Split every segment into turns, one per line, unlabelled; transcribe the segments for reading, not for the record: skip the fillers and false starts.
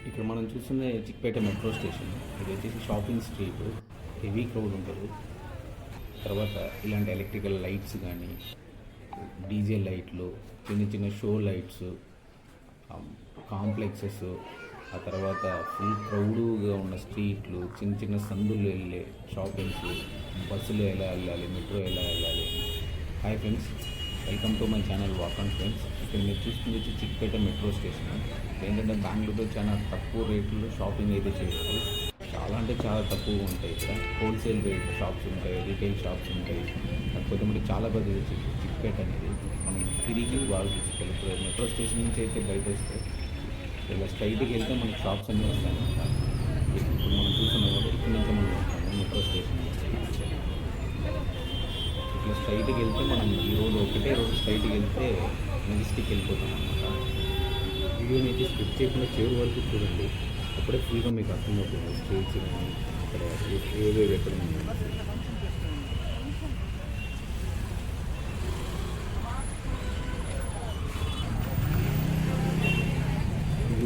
ఇక్కడ మనం చూస్తున్న చిక్పేట మెట్రో స్టేషన్. ఇది వచ్చేసి షాపింగ్ స్ట్రీట్. హెవీ క్రౌడ్ ఉంటుంది. తర్వాత ఇలాంటి ఎలక్ట్రికల్ లైట్స్ కానీ, డీజే లైట్లు, చిన్న చిన్న షో లైట్స్, కాంప్లెక్సెస్, ఆ తర్వాత ఫుల్ క్రౌడ్గా ఉన్న స్ట్రీట్లు, చిన్న చిన్న సందులు వెళ్ళే షాపింగ్స్, బస్సులు ఎలా వెళ్ళాలి, మెట్రో ఎలా వెళ్ళాలి. Hi friends, welcome to my channel walk on friends. ఇక్కడ మీరు చూస్తుంది వచ్చి చిక్పేట మెట్రో స్టేషన్. ఏంటంటే బెంగళూరులో చాలా తక్కువ రేట్లో షాపింగ్ అయితే చేయొచ్చు. చాలా అంటే చాలా తక్కువగా ఉంటాయి. ఇక్కడ హోల్సేల్ రేట్ షాప్స్ ఉంటాయి, రీటైల్ షాప్స్ ఉంటాయి. కాకపోతే మనకి చాలా పెద్దది చిక్పేట అనేది. మనం తిరిగి వాళ్ళు తీసుకెళ్ళి ఇప్పుడు మెట్రో స్టేషన్ నుంచి అయితే బయట వస్తే ఇలా స్ట్రైట్కి వెళ్తే మనకి షాప్స్ అన్నీ వస్తాయన్నమాట. ఇప్పుడు మనం చూస్తున్నాం కదా, ఇక్కడ నుంచి మనం వస్తాము మెట్రో స్టేషన్. ఇట్లా స్ట్రైట్కి వెళ్తే మనం ఈ రోడ్ ఒకటే రోడ్ స్ట్రైట్కి వెళ్తే మెజెస్టిక్ వెళ్ళిపోతాం అనమాట. వీడియోని అయితే స్కిప్ చేయకుండా చివరి వరకు చూడండి. అప్పుడే ఫుల్గా మీకు అర్థమవుతుంది స్ట్రీట్స్ కానీ అక్కడ ఏవేవి ఎక్కడ ఉన్నాయి.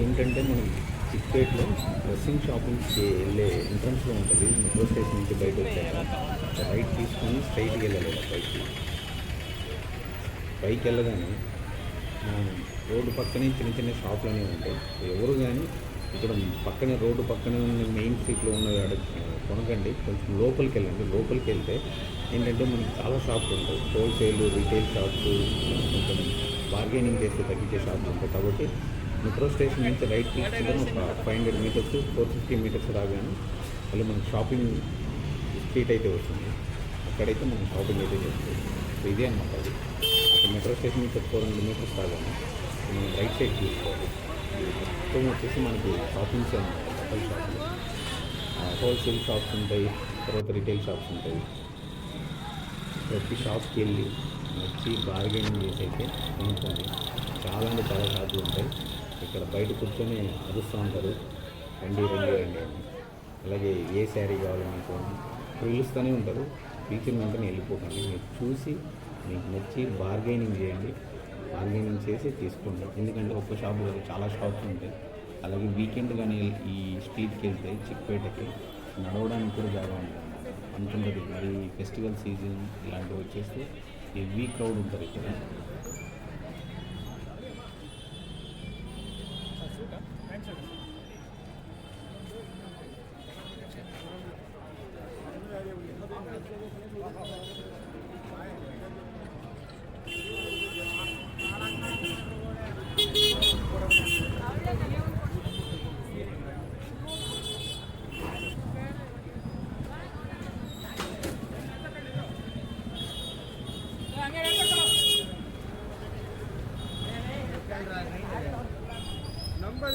ఏంటంటే మనం చిక్పేట్లో డ్రెస్సింగ్ షాపింగ్కి వెళ్ళే ఎంట్రన్స్లో ఉంటుంది. మెట్రో స్టేషన్ నుంచి బయట వచ్చాక రైట్ తీసుకొని స్ట్రైట్కి వెళ్ళాలి. పైకి వెళ్ళగానే రోడ్డు పక్కనే చిన్న చిన్న షాపులు అనేవి ఉంటాయి. ఎవరు కానీ ఇక్కడ పక్కనే రోడ్డు పక్కనే ఉన్న మెయిన్ స్ట్రీట్లో ఉన్నది కొనకండి. కొంచెం లోపలికి వెళ్ళండి. లోపలికి వెళ్తే ఏంటంటే మనకి చాలా షాప్స్ ఉంటాయి. హోల్సేల్, రీటైల్ షాప్స్, కొంచెం బార్గెనింగ్ చేస్తే తగ్గించే షాప్స్ ఉంటాయి. కాబట్టి మెట్రో స్టేషన్ నుంచి రైట్ తీసుకుంటే ఒక 500 మీటర్స్ 450 మీటర్స్ రాగానే మళ్ళీ మనకి షాపింగ్ స్ట్రీట్ అయితే వస్తుంది. అక్కడైతే మనం షాపింగ్ అయితే చేస్తుంది. సో ఇదే అన్నమాట. అది అక్కడ మెట్రో స్టేషన్ నుంచి 400 మీటర్స్ రాగానే మనం రైట్ సైడ్ తీసుకోవాలి. మొత్తం వచ్చేసి మనకి షాపింగ్స్ అన్నమాట. బట్టల షాపులు, హోల్సేల్ షాప్స్ ఉంటాయి, తర్వాత రిటైల్ షాప్స్ ఉంటాయి. ప్రతి షాప్కి వెళ్ళి వచ్చి బార్గెనింగ్ చేసి అయితే కొనుక్కోండి. చాలా అంటే చాలా షాపులు ఉంటాయి. ఇక్కడ బయట కూర్చొని అరుస్తూ ఉంటారు, రండి రండి రండి అని. అలాగే ఏ శారీ కావాలి మీకు పిలుస్తూనే ఉంటారు. పిలిచిన వెంటనే వెళ్ళిపోకండి. మీరు చూసి మీకు నచ్చి బార్గెనింగ్ చేయండి. బార్గెనింగ్ చేసి తీసుకోండి. ఎందుకంటే ఒక్క షాపు కాదు, చాలా షాప్స్ ఉంటాయి. అలాగే వీకెండ్ కానీ ఈ స్ట్రీట్కి వెళ్తే చిక్పేటకి నడవడానికి కూడా జాగా ఉంటుంది అంటుంటుంది. మరి ఫెస్టివల్ సీజన్ ఇలాంటివి వచ్చేస్తే హెవీ క్రౌడ్ ఉంటుంది ఇక్కడ. नंबर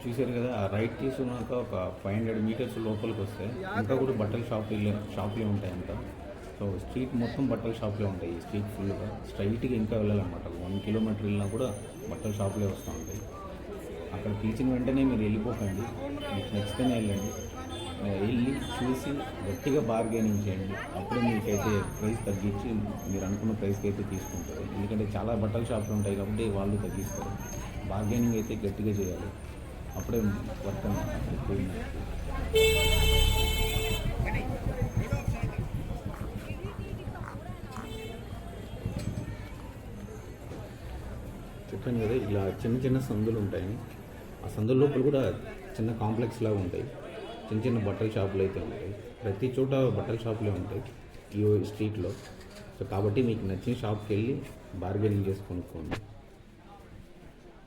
చూశారు కదా, ఆ రైట్ తీసుకున్నాక ఒక 500 మీటర్స్ లోపలికి వస్తే ఇంకా కూడా బట్టల షాపులే ఉంటాయి అంతా. సో స్ట్రీట్ మొత్తం బట్టల షాపులే ఉంటాయి. ఈ స్ట్రీట్ ఫుల్గా స్ట్రైట్గా ఇంకా వెళ్ళాలన్నమాట. 1 కిలోమీటర్ వెళ్ళినా కూడా బట్టల షాపులే వస్తూ ఉంటాయి. అక్కడ పిలిచిన వెంటనే మీరు వెళ్ళిపోకండి. మీకు నచ్చితేనే వెళ్ళండి. వెళ్ళి చూసి గట్టిగా బార్గెనింగ్ చేయండి. అప్పుడే మీకైతే ప్రైస్ తగ్గించి మీరు అనుకున్న ప్రైస్కి అయితే తీసుకుంటారు. ఎందుకంటే చాలా బట్టల షాపులు ఉంటాయి కాబట్టి వాళ్ళు తగ్గిస్తారు. బార్గెనింగ్ అయితే గట్టిగా చేయాలి. అప్పుడే వర్క్ అన్నమాట. చెప్పాను కదా, ఇలా చిన్న చిన్న సందులు ఉంటాయి. ఆ సందుల లోపల కూడా చిన్న కాంప్లెక్స్ లాగా ఉంటాయి. చిన్న చిన్న బట్టల షాపులు అయితే ఉంటాయి. ప్రతి చోట బట్టల షాపులే ఉంటాయి ఈ స్ట్రీట్లో. సో కాబట్టి మీకు నచ్చిన షాప్కి వెళ్ళి బార్గెనింగ్ చేసి కొనుక్కోండి.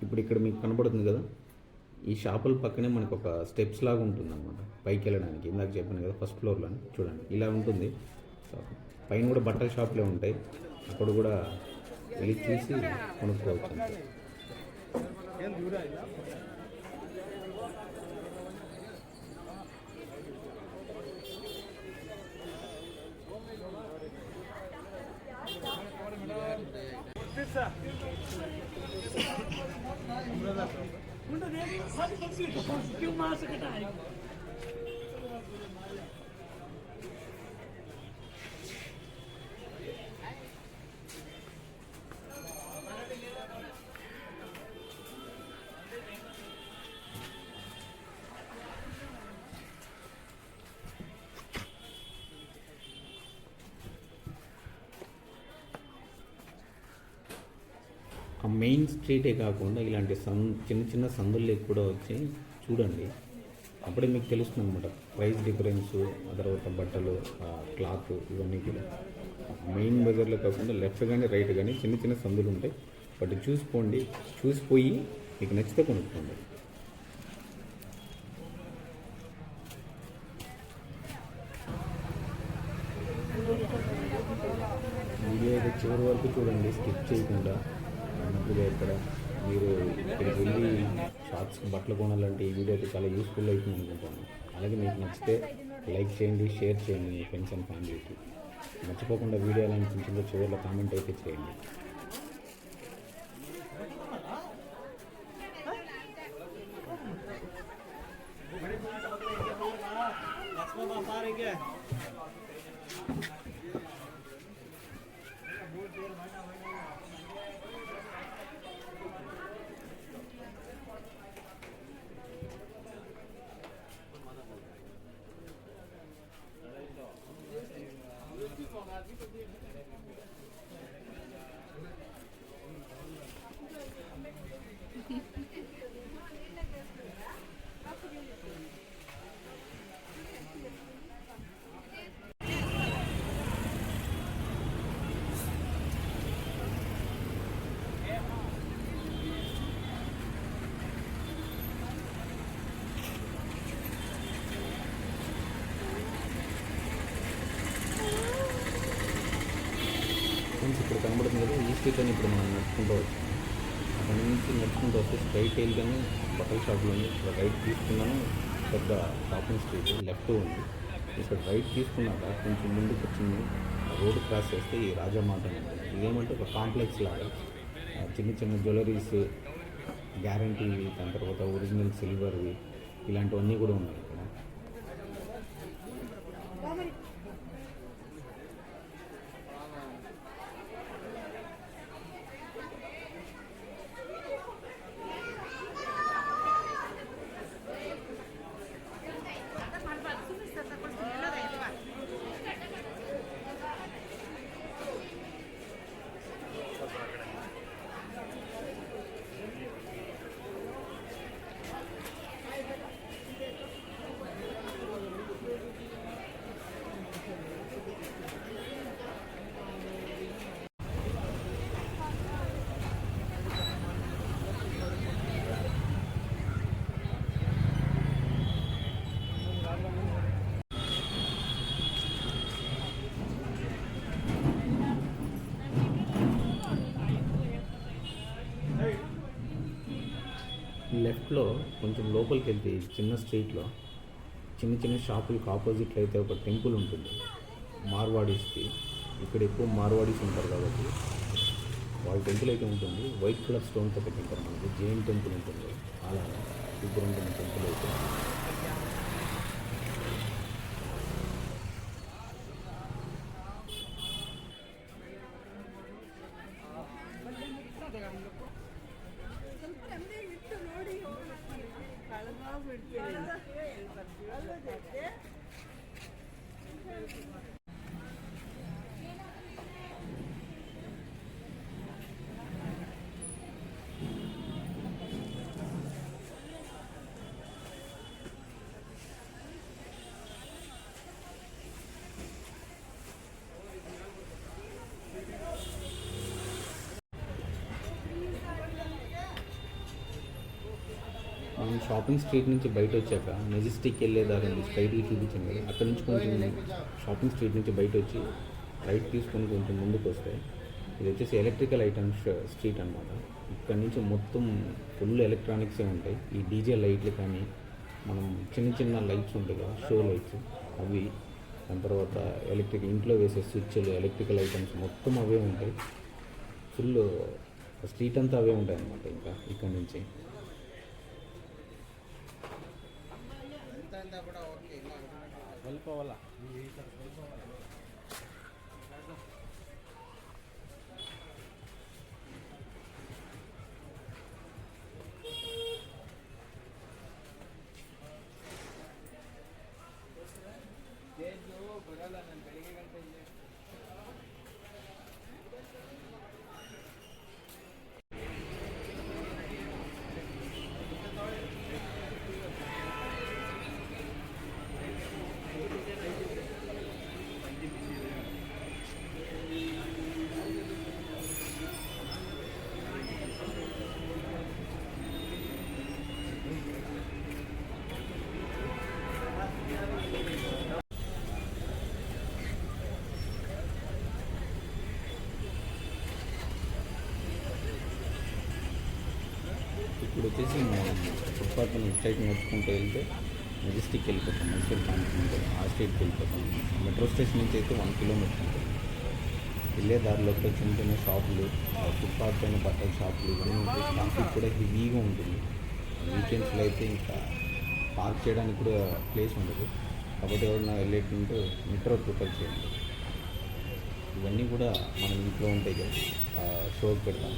ఇప్పుడు ఇక్కడ మీకు కనబడుతుంది కదా, ఈ షాపుల పక్కనే మనకు ఒక స్టెప్స్ లాగా ఉంటుంది అనమాట పైకి వెళ్ళడానికి. ఇందాక చెప్పాను కదా, ఫస్ట్ ఫ్లోర్లో చూడండి ఇలా ఉంటుంది. పైన కూడా బట్టల షాపులే ఉంటాయి. అక్కడ కూడా వెళ్ళి చూసి కొనుక్కోవచ్చు అంతే. ఆ మెయిన్ స్ట్రీటే కాకుండా ఇలాంటి చిన్న చిన్న సందుల్లోకి కూడా వచ్చి చూడండి. అప్పుడే మీకు తెలుస్తుంది అనమాట ప్రైస్ డిఫరెన్స్, ఆ తర్వాత బట్టలు, క్లాత్ ఇవన్నీ కూడా. మెయిన్ బజార్లో కాకుండా లెఫ్ట్ కానీ రైట్ కానీ చిన్న చిన్న సందులు ఉంటాయి. బట్ చూసిపోండి, చూసిపోయి మీకు నచ్చితే కొనుక్కోండి. వీడియో అయితే చివరి వరకు చూడండి, స్కిప్ చేయకుండా. అన్నట్టుగా ఇక్కడ మీరు ఇక్కడికి వెళ్ళి షార్ట్స్ బట్టలు కొనాలంటే ఈ వీడియో అయితే చాలా యూస్ఫుల్ అవుతుంది అనుకుంటాను. అలాగే మీకు నచ్చితే లైక్ చేయండి, షేర్ చేయండి మీ ఫ్రెండ్స్ అండ్ ఫ్యామిలీకి. మర్చిపోకుండా వీడియో ఎలా అనిపించిందో చివరిలో కామెంట్ అయితే చేయండి. ఇప్పుడు కనబడుతుంది కదా, ఈ స్ట్రీట్ అని ఇప్పుడు మనం నడుచుకుంటూ వచ్చాము. అక్కడ నుంచి నడుచుకుంటూ వస్తే స్ట్రైట్ వెళ్ళగానే బట్టల షాపులు ఉంది. ఇక్కడ రైట్ తీసుకున్నాను, పెద్ద షాపింగ్ స్ట్రీట్ లెఫ్ట్ ఉంది. ఇక్కడ రైట్ తీసుకున్నాక కొంచెం ముందుకు వచ్చింది, రోడ్డు క్రాస్ చేస్తే ఈ రాజా మార్ట్ అని ఉంటుంది. ఇదేమంటే ఒక కాంప్లెక్స్ లాగా చిన్న చిన్న జ్యువెలరీస్, గ్యారంటీవి, దాని తర్వాత ఒరిజినల్ సిల్వర్వి ఇలాంటివన్నీ కూడా ఉన్నాయి ఇక్కడ. లెఫ్ట్లో కొంచెం లోపలికి వెళ్తే చిన్న స్ట్రీట్లో చిన్న చిన్న షాపులకు ఆపోజిట్లో అయితే ఒక టెంపుల్ ఉంటుంది, మార్వాడీస్కి. ఇక్కడ ఎక్కువ మార్వాడీస్ ఉంటారు కాబట్టి వాళ్ళ టెంపుల్ అయితే ఉంటుంది. వైట్ కలర్ స్టోన్తో పెట్టింటారు. మనకి జైన్ టెంపుల్ ఉంటుంది, అలా సూపర్ ఉంటుంది టెంపుల్ అయితే. మనం షాపింగ్ స్ట్రీట్ నుంచి బయట వచ్చాక మెజెస్టిక్ వెళ్ళే దారి ఉంది, స్ట్రైట్గా చూపించాను కదా. అక్కడ నుంచి కొంచెం షాపింగ్ స్ట్రీట్ నుంచి బయట వచ్చి రైట్ తీసుకొని కొంచెం ముందుకు వస్తే ఇది వచ్చేసి ఎలక్ట్రికల్ ఐటమ్స్ స్ట్రీట్ అనమాట. ఇక్కడ నుంచి మొత్తం ఫుల్ ఎలక్ట్రానిక్సే ఉంటాయి. ఈ డీజే లైట్లు కానీ, మనం చిన్న చిన్న లైట్స్ ఉంటాయి కదా, షో లైట్స్ అవి, దాని తర్వాత ఇంట్లో వేసే స్విచ్లు, ఎలక్ట్రికల్ ఐటమ్స్ మొత్తం అవే ఉంటాయి. ఫుల్ స్ట్రీట్ అంతా అవే ఉంటాయి అన్నమాట. ఇంకా ఇక్కడ నుంచి వెళ్ళిపోవాలా. ఇప్పుడు వచ్చేసి మనం ఫుట్పాత్ స్ట్రైట్ నడుచుకుంటూ వెళ్తే మెజెస్టిక్ వెళ్ళిపోతాం, మైసూర్ క్యాంప్ ఉంటుంది, ఆ స్ట్రీట్కి వెళ్ళిపోతాం. మెట్రో స్టేషన్ నుంచి అయితే 1 కిలోమీటర్ ఉంటుంది. వెళ్ళే దారిలో చిన్న చిన్న షాపులు, ఫుట్పాత్ పైన బట్టల షాపులు ఇవన్నీ ఉంటాయి. ట్రాఫిక్ కూడా హెవీగా ఉంటుంది. వీకెండ్స్లో అయితే ఇంకా పార్క్ చేయడానికి కూడా ప్లేస్ ఉండదు. కాబట్టి ఎవరైనా వెళ్ళేటంటే మెట్రో ప్రిఫర్ చేయండి. ఇవన్నీ కూడా మనం ఇంట్లో ఉంటాయి కదా, షోకి పెడతాం.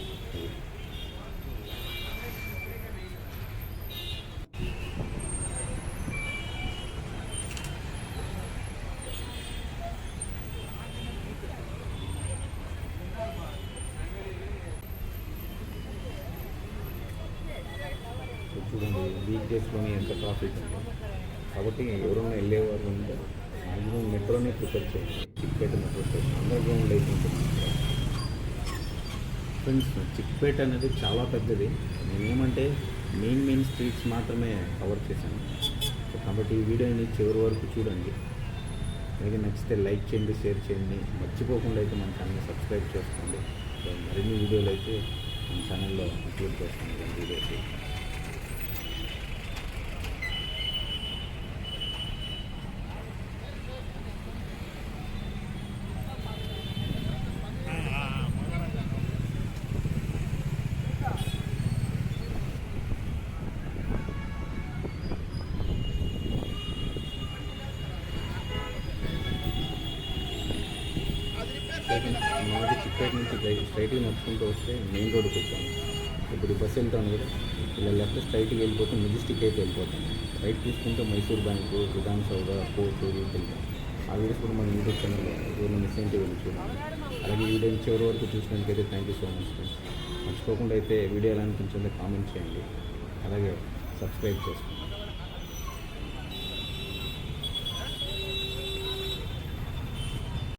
చూడండి వీక్ డేస్లోనే ఎంత ట్రాఫిక్ ఉంది. కాబట్టి ఎవరైనా వెళ్ళేవాళ్ళు ఉంటే మ్యాక్సిమం మెట్రోనే ప్రిఫర్ చేయండి. Chickpet metro station under ground అయితే ఉంటుంది. ఫ్రెండ్స్, చిక్పేట అనేది చాలా పెద్దది. నేనేమంటే మెయిన్ స్ట్రీట్స్ మాత్రమే కవర్ చేశాను. కాబట్టి ఈ వీడియోని చివరి వరకు చూడండి. మీకు నచ్చితే లైక్ చేయండి, షేర్ చేయండి. మర్చిపోకుండా అయితే మన ఛానల్ సబ్స్క్రైబ్ చేసుకోండి. మరిన్ని వీడియోలు అయితే మన ఛానల్లో అప్లోడ్ చేస్తాను. వీడియోస్ మనకి చిక్పేట నుంచి స్ట్రైట్గా నడుచుకుంటూ వస్తే మెయిన్ రోడ్కి వచ్చాము. ఇప్పుడు బస్సు వెళ్తాను కదా, ఇలా లెఫ్ట్ స్ట్రైట్గా వెళ్ళిపోతే మెజెస్టిక్ అయితే వెళ్ళిపోతాను. రైట్ తీసుకుంటే మైసూర్ బ్యాంకు, విధాన్ సౌధ, కోర్టు వెళ్తాం. ఆ వీడియోస్ కూడా మన యూట్యూబ్ ఛానల్లో ఎవరైనా మిస్ అయితే వెళ్ళి చూడండి. అలాగే ఈ వీడియోని చివరి వరకు చూసినందుకైతే thank you so much friends. మర్చిపోకుండా అయితే వీడియో ఎలా అనిపించిందో కామెంట్ చేయండి. అలాగే సబ్స్క్రైబ్ చేసుకోండి.